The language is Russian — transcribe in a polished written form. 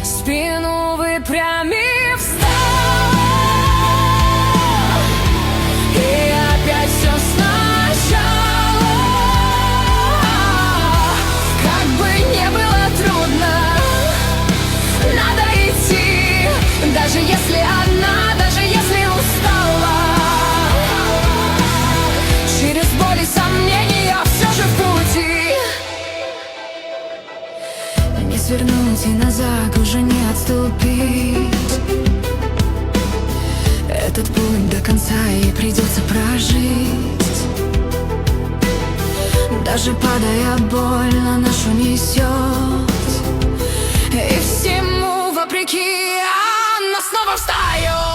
спину выпрямив, встал, и опять все сначала. Как бы не было трудно, надо идти, даже если одна, даже если устала. Через боль и сомнения все же в пути. Не свернуть и назад уже не отступить. Этот путь до конца и придется прожить. Даже падая, больно нашу несет, и всему вопреки она снова встает.